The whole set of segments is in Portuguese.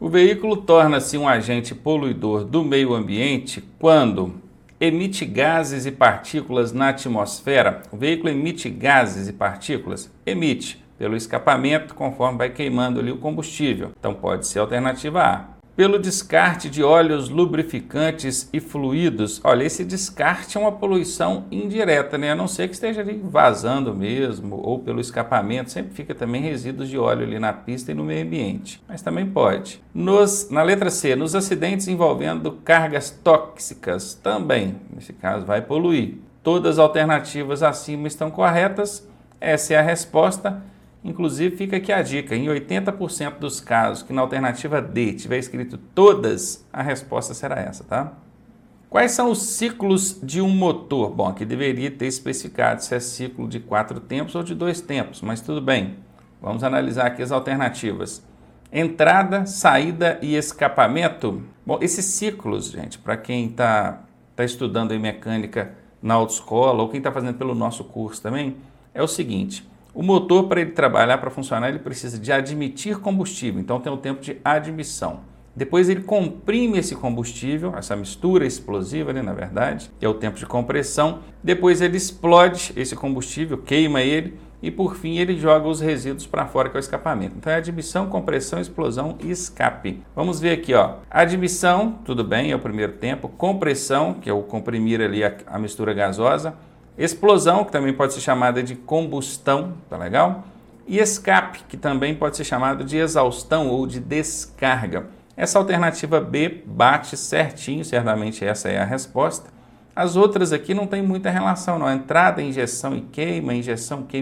O veículo torna-se um agente poluidor do meio ambiente quando emite gases e partículas na atmosfera. O veículo emite gases e partículas? Emite pelo escapamento conforme vai queimando ali o combustível. Então pode ser a alternativa A. Pelo descarte de óleos lubrificantes e fluidos. Olha, esse descarte é uma poluição indireta, né? A não ser que esteja ali vazando mesmo, ou pelo escapamento, sempre fica também resíduos de óleo ali na pista e no meio ambiente. Mas também pode. Na letra C, nos acidentes envolvendo cargas tóxicas, também, nesse caso, vai poluir. Todas as alternativas acima estão corretas, essa é a resposta. Inclusive, fica aqui a dica, em 80% dos casos que na alternativa D tiver escrito todas, a resposta será essa, tá? Quais são os ciclos de um motor? Bom, aqui deveria ter especificado se é ciclo de 4 tempos ou de 2 tempos, mas tudo bem. Vamos analisar aqui as alternativas. Entrada, saída e escapamento. Bom, esses ciclos, gente, para quem está estudando em mecânica na autoescola ou quem está fazendo pelo nosso curso também, é o seguinte. O motor, para ele trabalhar, para funcionar, ele precisa de admitir combustível, então tem o tempo de admissão. Depois ele comprime esse combustível, essa mistura explosiva, né, na verdade, que é o tempo de compressão. Depois ele explode esse combustível, queima ele e por fim ele joga os resíduos para fora, que é o escapamento. Então é admissão, compressão, explosão e escape. Vamos ver aqui, ó. Admissão, tudo bem, é o primeiro tempo. Compressão, que é o comprimir ali a mistura gasosa. Explosão, que também pode ser chamada de combustão, tá legal? E escape, que também pode ser chamado de exaustão ou de descarga. Essa alternativa B bate certinho, certamente essa é a resposta. As outras aqui não tem muita relação, não. Entrada, injeção e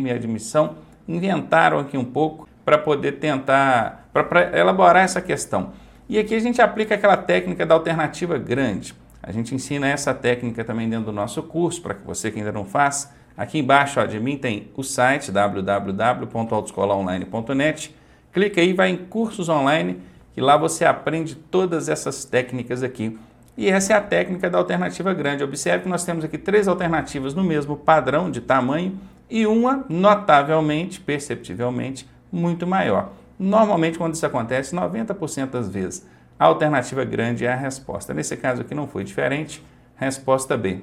admissão, inventaram aqui um pouco para poder tentar, para elaborar essa questão. E aqui a gente aplica aquela técnica da alternativa grande. A gente ensina essa técnica também dentro do nosso curso, para que você que ainda não faz. Aqui embaixo, ó, de mim tem o site www.autoescolaonline.net. Clica aí, vai em cursos online, que lá você aprende todas essas técnicas aqui. E essa é a técnica da alternativa grande. Observe que nós temos aqui 3 alternativas no mesmo padrão de tamanho e uma notavelmente, perceptivelmente, muito maior. Normalmente, quando isso acontece, 90% das vezes, a alternativa grande é a resposta. Nesse caso aqui não foi diferente, resposta B.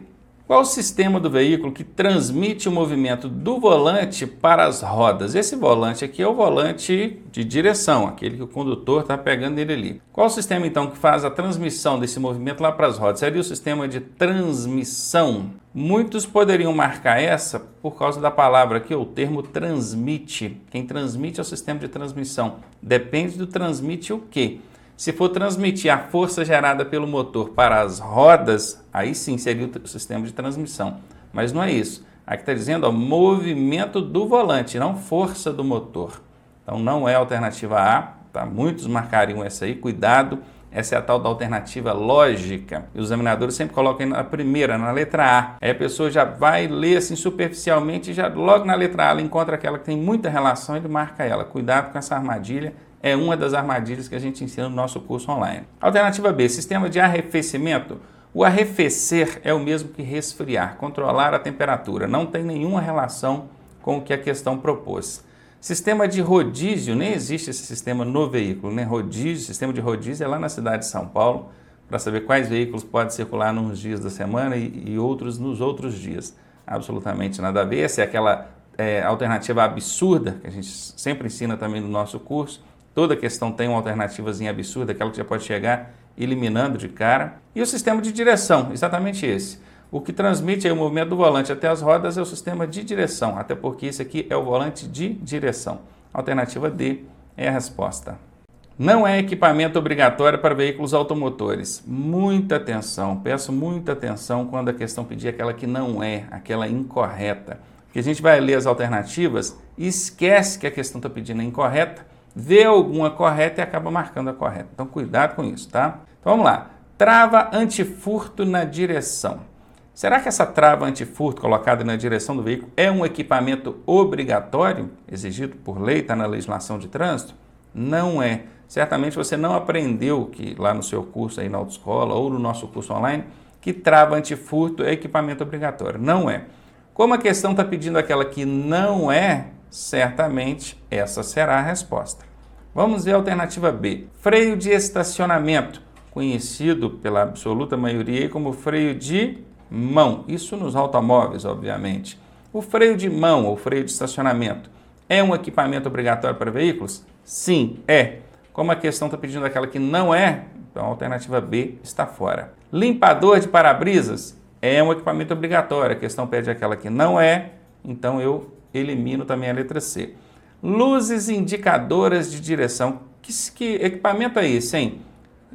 Qual o sistema do veículo que transmite o movimento do volante para as rodas? Esse volante aqui é o volante de direção, aquele que o condutor está pegando nele ali. Qual o sistema então que faz a transmissão desse movimento lá para as rodas? Seria o sistema de transmissão. Muitos poderiam marcar essa por causa da palavra aqui, o termo transmite. Quem transmite é o sistema de transmissão. Depende do transmite o quê? Se for transmitir a força gerada pelo motor para as rodas, aí sim seria o sistema de transmissão. Mas não é isso. Aqui está dizendo ó, movimento do volante, não força do motor. Então não é a alternativa A, tá? Muitos marcariam essa aí, cuidado. Essa é a tal da alternativa lógica. E os examinadores sempre colocam na primeira, na letra A. Aí a pessoa já vai ler assim superficialmente e já logo na letra A ela encontra aquela que tem muita relação e ele marca ela. Cuidado com essa armadilha. É uma das armadilhas que a gente ensina no nosso curso online. Alternativa B, sistema de arrefecimento. O arrefecer é o mesmo que resfriar, controlar a temperatura. Não tem nenhuma relação com o que a questão propôs. Sistema de rodízio, nem existe esse sistema no veículo, né? Rodízio, sistema de rodízio é lá na cidade de São Paulo, para saber quais veículos podem circular nos dias da semana e outros nos outros dias. Absolutamente nada a ver. Essa é aquela alternativa absurda que a gente sempre ensina também no nosso curso. Toda questão tem uma alternativazinha absurda, aquela que já pode chegar eliminando de cara. E o sistema de direção, exatamente esse. O que transmite aí o movimento do volante até as rodas é o sistema de direção, até porque esse aqui é o volante de direção. Alternativa D é a resposta. Não é equipamento obrigatório para veículos automotores. Muita atenção, peço muita atenção quando a questão pedir aquela que não é, aquela incorreta. Porque a gente vai ler as alternativas e esquece que a questão está pedindo a incorreta, vê alguma correta e acaba marcando a correta. Então, cuidado com isso, tá? Então, vamos lá. Trava antifurto na direção. Será que essa trava antifurto colocada na direção do veículo é um equipamento obrigatório, exigido por lei, está na legislação de trânsito? Não é. Certamente você não aprendeu que lá no seu curso aí na autoescola ou no nosso curso online que trava antifurto é equipamento obrigatório. Não é. Como a questão está pedindo aquela que não é, certamente essa será a resposta. Vamos ver a alternativa B. Freio de estacionamento, conhecido pela absoluta maioria como freio de mão. Isso nos automóveis, obviamente. O freio de mão ou freio de estacionamento é um equipamento obrigatório para veículos? Sim, é. Como a questão está pedindo aquela que não é, então a alternativa B está fora. Limpador de para-brisas é um equipamento obrigatório. A questão pede aquela que não é, então eu elimino também a letra C. Luzes indicadoras de direção. Que equipamento é esse, hein?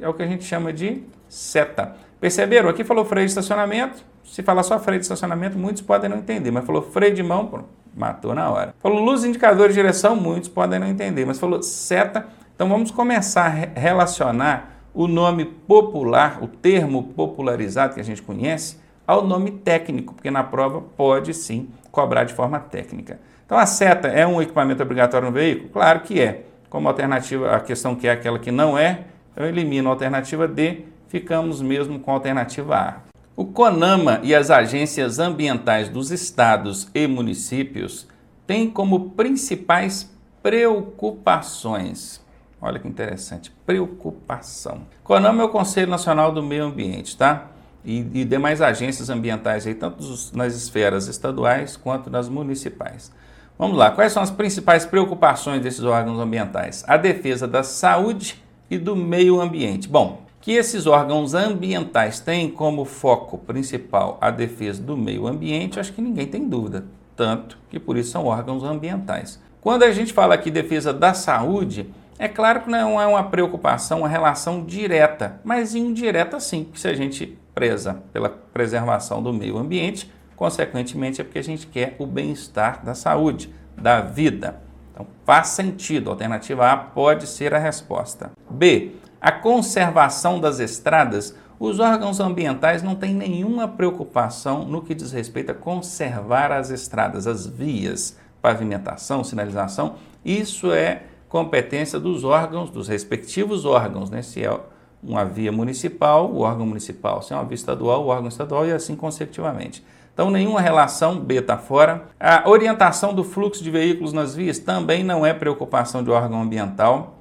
É o que a gente chama de seta. Perceberam? Aqui falou freio de estacionamento. Se falar só freio de estacionamento, muitos podem não entender. Mas falou freio de mão, pô, matou na hora. Falou luz indicador de direção, muitos podem não entender. Mas falou seta. Então vamos começar a relacionar o nome popular, o termo popularizado que a gente conhece, ao nome técnico, porque na prova pode sim cobrar de forma técnica. Então a seta é um equipamento obrigatório no veículo? Claro que é. Como alternativa, a questão que é aquela que não é, eu elimino a alternativa D, ficamos mesmo com a alternativa A. O CONAMA e as agências ambientais dos estados e municípios têm como principais preocupações. Olha que interessante, preocupação. CONAMA é o Conselho Nacional do Meio Ambiente, tá? E demais agências ambientais aí, tanto nas esferas estaduais quanto nas municipais. Vamos lá, quais são as principais preocupações desses órgãos ambientais? A defesa da saúde e do meio ambiente. Bom, que esses órgãos ambientais têm como foco principal a defesa do meio ambiente, acho que ninguém tem dúvida, tanto que por isso são órgãos ambientais. Quando a gente fala aqui defesa da saúde, é claro que não é uma preocupação, uma relação direta, mas indireta sim, que se a gente preza pela preservação do meio ambiente, consequentemente é porque a gente quer o bem-estar da saúde, da vida. Então faz sentido, a alternativa A pode ser a resposta. B, a conservação das estradas. Os órgãos ambientais não têm nenhuma preocupação no que diz respeito a conservar as estradas, as vias, pavimentação, sinalização. Isso é competência dos órgãos, dos respectivos órgãos, né? Se é uma via municipal, o órgão municipal. Se é uma via estadual, o órgão estadual e assim consecutivamente. Então, nenhuma relação, B está fora. A orientação do fluxo de veículos nas vias também não é preocupação de órgão ambiental.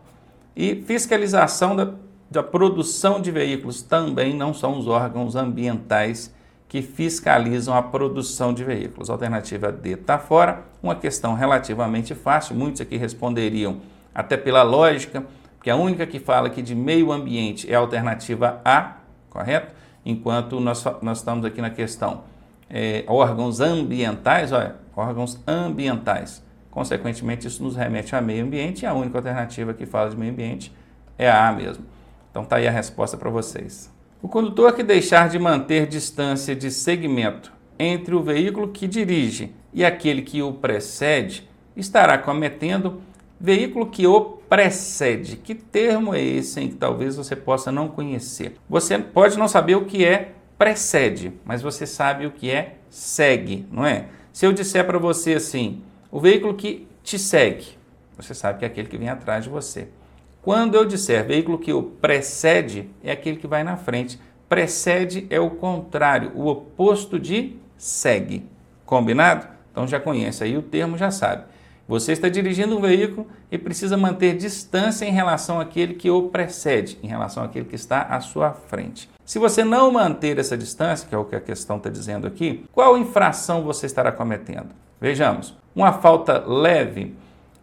E fiscalização da produção de veículos também não são os órgãos ambientais que fiscalizam a produção de veículos. A alternativa D está fora. Uma questão relativamente fácil, muitos aqui responderiam até pela lógica, porque a única que fala aqui de meio ambiente é a alternativa A, correto? Enquanto nós estamos aqui na questão órgãos ambientais, olha, órgãos ambientais. Consequentemente, isso nos remete a meio ambiente e a única alternativa que fala de meio ambiente é a A mesmo. Então está aí a resposta para vocês. O condutor que deixar de manter distância de segmento entre o veículo que dirige e aquele que o precede estará cometendo veículo que o precede. Que termo é esse, hein, que talvez você possa não conhecer? Você pode não saber o que é precede, mas você sabe o que é segue, não é? Se eu disser para você assim, o veículo que te segue, você sabe que é aquele que vem atrás de você. Quando eu disser veículo que o precede, é aquele que vai na frente. Precede é o contrário, o oposto de segue. Combinado? Então já conhece aí o termo, já sabe. Você está dirigindo um veículo e precisa manter distância em relação àquele que o precede, em relação àquele que está à sua frente. Se você não manter essa distância, que é o que a questão está dizendo aqui, qual infração você estará cometendo? Vejamos, uma falta leve.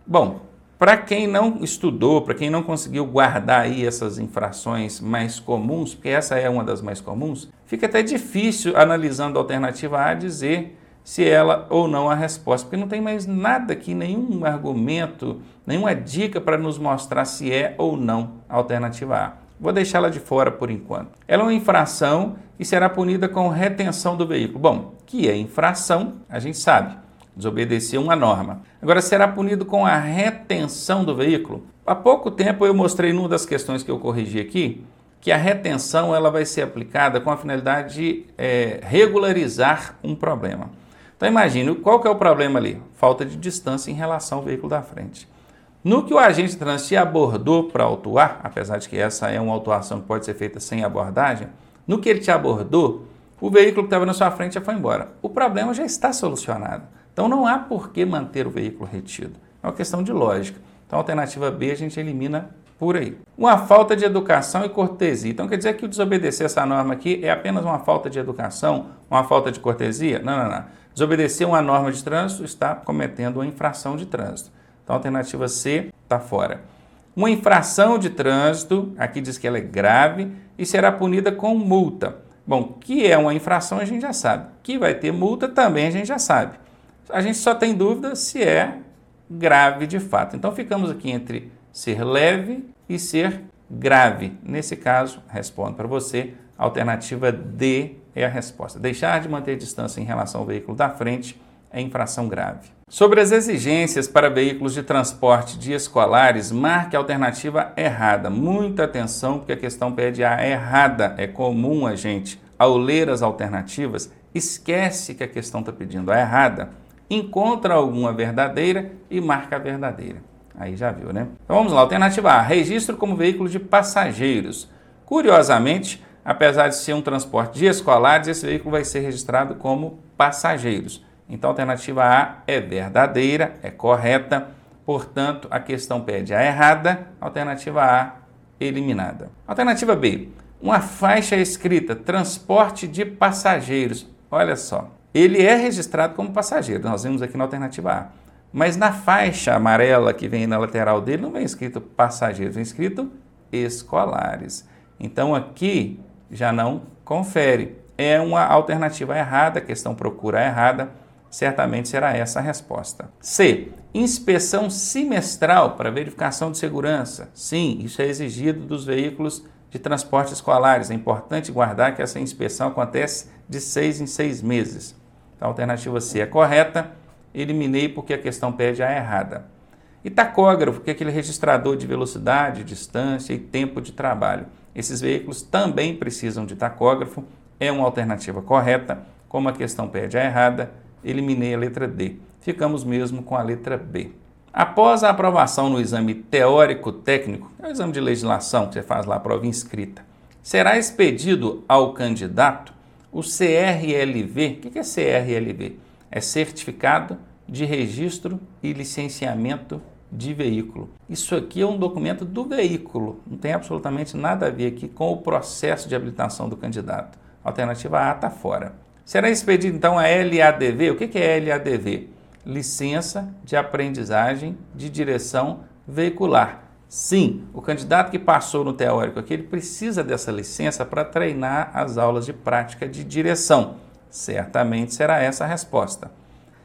Bom, para quem não estudou, para quem não conseguiu guardar aí essas infrações mais comuns, porque essa é uma das mais comuns, fica até difícil, analisando a alternativa A, dizer se ela ou não a resposta, porque não tem mais nada aqui, nenhum argumento, nenhuma dica para nos mostrar se é ou não a alternativa A. Vou deixá-la de fora por enquanto. Ela é uma infração e será punida com retenção do veículo. Bom, que é infração, a gente sabe, desobedecer uma norma. Agora, será punido com a retenção do veículo? Há pouco tempo eu mostrei numa das questões que eu corrigi aqui, que a retenção ela vai ser aplicada com a finalidade de regularizar um problema. Então imagine, qual que é o problema ali? Falta de distância em relação ao veículo da frente. No que o agente de trânsito te abordou para autuar, apesar de que essa é uma autuação que pode ser feita sem abordagem, no que ele te abordou, o veículo que estava na sua frente já foi embora. O problema já está solucionado. Então não há por que manter o veículo retido. É uma questão de lógica. Então, a alternativa B a gente elimina por aí. Uma falta de educação e cortesia. Então, quer dizer que o desobedecer essa norma aqui é apenas uma falta de educação, uma falta de cortesia? Não. Desobedecer uma norma de trânsito está cometendo uma infração de trânsito. Então, a alternativa C está fora. Uma infração de trânsito, aqui diz que ela é grave e será punida com multa. Bom, que é uma infração a gente já sabe. Que vai ter multa também a gente já sabe. A gente só tem dúvida se é grave de fato. Então, ficamos aqui entre ser leve e ser grave. Nesse caso, respondo para você, a alternativa D é a resposta. Deixar de manter distância em relação ao veículo da frente é infração grave. Sobre as exigências para veículos de transporte de escolares, marque a alternativa errada. Muita atenção, porque a questão pede a errada. É comum a gente, ao ler as alternativas, esquece que a questão está pedindo a errada, encontra alguma verdadeira e marca a verdadeira. Aí já viu, né? Então vamos lá, alternativa A, registro como veículo de passageiros. Curiosamente, apesar de ser um transporte de escolares, esse veículo vai ser registrado como passageiros. Então, a alternativa A é verdadeira, é correta, portanto, a questão pede a errada, alternativa A eliminada. Alternativa B, uma faixa escrita transporte de passageiros. Olha só, ele é registrado como passageiro, nós vimos aqui na alternativa A, mas na faixa amarela que vem na lateral dele não vem escrito passageiros, vem escrito escolares. Então, aqui já não confere, é uma alternativa errada, a questão procura errada, certamente será essa a resposta. C. Inspeção semestral para verificação de segurança. Sim, isso é exigido dos veículos de transporte escolares. É importante guardar que essa inspeção acontece de 6 em 6 meses. Então, a alternativa C é correta. Eliminei porque a questão pede a errada. E tacógrafo, que é aquele registrador de velocidade, distância e tempo de trabalho. Esses veículos também precisam de tacógrafo. É uma alternativa correta. Como a questão pede a errada, eliminei a letra D. Ficamos mesmo com a letra B. Após a aprovação no exame teórico-técnico, é o exame de legislação que você faz lá, a prova inscrita, será expedido ao candidato o CRLV. O que é CRLV? É Certificado de Registro e Licenciamento de Veículo. Isso aqui é um documento do veículo, não tem absolutamente nada a ver aqui com o processo de habilitação do candidato. A alternativa A está fora. Será expedido, então, a LADV. O que é LADV? Licença de Aprendizagem de Direção Veicular. Sim, o candidato que passou no teórico aqui, ele precisa dessa licença para treinar as aulas de prática de direção. Certamente será essa a resposta.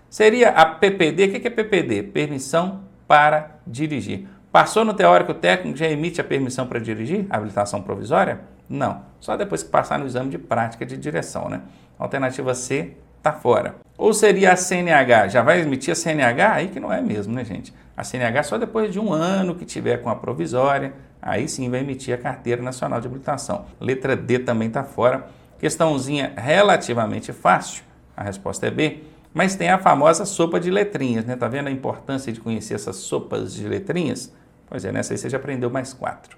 Seria a PPD. O que é PPD? Permissão para dirigir. Passou no teórico técnico, já emite a permissão para dirigir? Habilitação provisória? Não, só depois que passar no exame de prática de direção, né? Alternativa C está fora. Ou seria a CNH? Já vai emitir a CNH? Aí que não é mesmo, né, gente? A CNH só depois de 1 ano que tiver com a provisória, aí sim vai emitir a Carteira Nacional de Habilitação. Letra D também está fora. Questãozinha relativamente fácil, a resposta é B, mas tem a famosa sopa de letrinhas, né? Tá vendo a importância de conhecer essas sopas de letrinhas? Pois é, nessa aí você já aprendeu mais 4.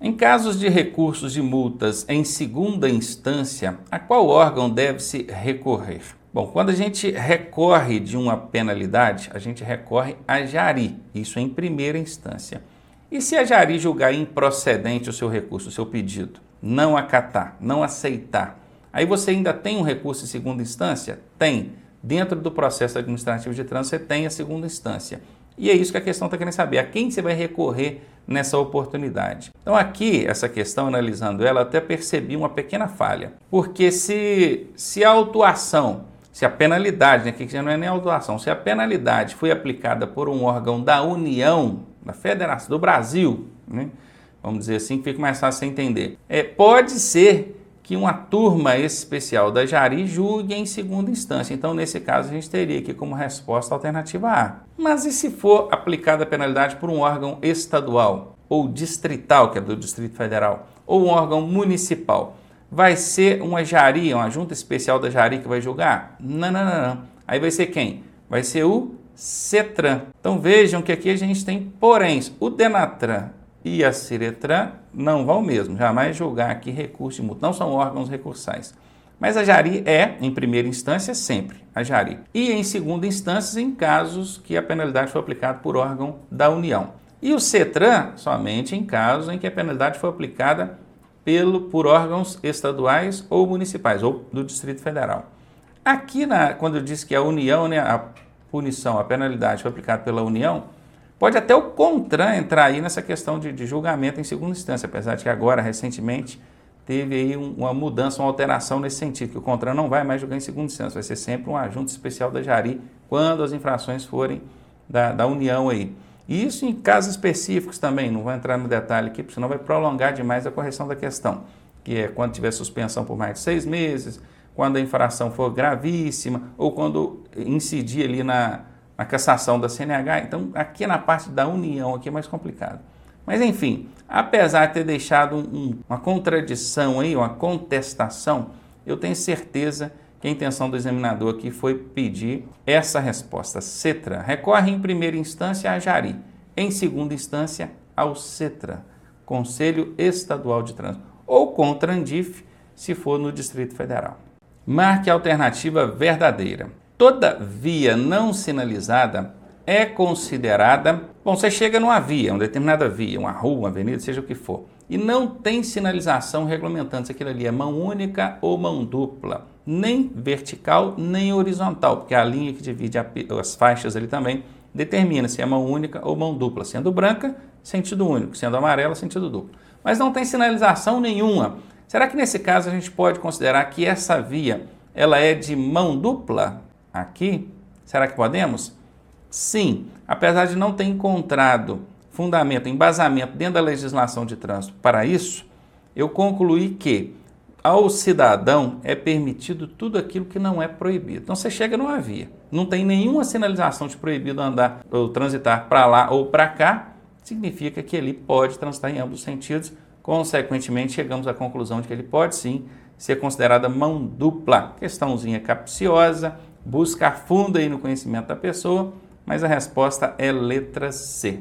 Em casos de recursos de multas em segunda instância, a qual órgão deve-se recorrer? Bom, quando a gente recorre de uma penalidade, a gente recorre à Jari, isso em primeira instância. E se a Jari julgar improcedente o seu recurso, o seu pedido, não acatar, não aceitar, aí você ainda tem um recurso em segunda instância? Tem. Dentro do processo administrativo de trânsito, você tem a segunda instância. E é isso que a questão está querendo saber, a quem você vai recorrer nessa oportunidade. Então aqui, essa questão, analisando ela, até percebi uma pequena falha. Porque se a autuação, se a penalidade, né, que já não é nem autuação, se a penalidade foi aplicada por um órgão da União, da Federação, do Brasil, né, vamos dizer assim, que fica mais fácil de entender. Pode ser que uma turma especial da Jari julgue em segunda instância. Então, nesse caso, a gente teria aqui como resposta a alternativa A. Mas e se for aplicada a penalidade por um órgão estadual ou distrital, que é do Distrito Federal, ou um órgão municipal? Vai ser uma Jari, uma junta especial da Jari que vai julgar? Não. Aí vai ser quem? Vai ser o CETRAN. Então, vejam que aqui a gente tem poréns. O DENATRAN e a CIRETRAN não vão mesmo, jamais julgar aqui recurso de multa, não são órgãos recursais. Mas a Jari é, em primeira instância, sempre a Jari. E em segunda instância, em casos que a penalidade foi aplicada por órgão da União. E o CETRAN somente em caso em que a penalidade for aplicada por órgãos estaduais ou municipais, ou do Distrito Federal. Aqui, quando eu disse que a União, né, a punição, a penalidade foi aplicada pela União, pode até o CONTRAN entrar aí nessa questão de julgamento em segunda instância, apesar de que agora, recentemente, teve aí uma mudança, uma alteração nesse sentido, que o CONTRAN não vai mais julgar em segunda instância, vai ser sempre um adjunto especial da Jari quando as infrações forem da União aí. E isso em casos específicos também, não vou entrar no detalhe aqui, porque senão vai prolongar demais a correção da questão, que é quando tiver suspensão por mais de 6 meses, quando a infração for gravíssima, ou quando incidir ali na cassação da CNH. Então, aqui na parte da União aqui é mais complicado. Mas, enfim, apesar de ter deixado uma contradição aí, uma contestação, eu tenho certeza que a intenção do examinador aqui foi pedir essa resposta. CETRAN recorre em primeira instância à Jari, em segunda instância ao CETRAN, Conselho Estadual de Trânsito, ou CONTRANDIF, se for no Distrito Federal. Marque a alternativa verdadeira. Toda via não sinalizada é considerada... Bom, você chega numa via, uma determinada via, uma rua, uma avenida, seja o que for, e não tem sinalização regulamentando se aquilo ali é mão única ou mão dupla, nem vertical, nem horizontal, porque a linha que divide as faixas ali também determina se é mão única ou mão dupla, sendo branca, sentido único, sendo amarela, sentido duplo. Mas não tem sinalização nenhuma. Será que nesse caso a gente pode considerar que essa via ela é de mão dupla aqui? Será que podemos? Sim, apesar de não ter encontrado fundamento, embasamento dentro da legislação de trânsito para isso, eu concluí que ao cidadão é permitido tudo aquilo que não é proibido. Então você chega numa via, não tem nenhuma sinalização de proibido andar ou transitar para lá ou para cá, significa que ele pode transitar em ambos os sentidos. Consequentemente, chegamos à conclusão de que ele pode sim ser considerada mão dupla. Questãozinha capciosa, busca a fundo aí no conhecimento da pessoa, mas a resposta é letra C.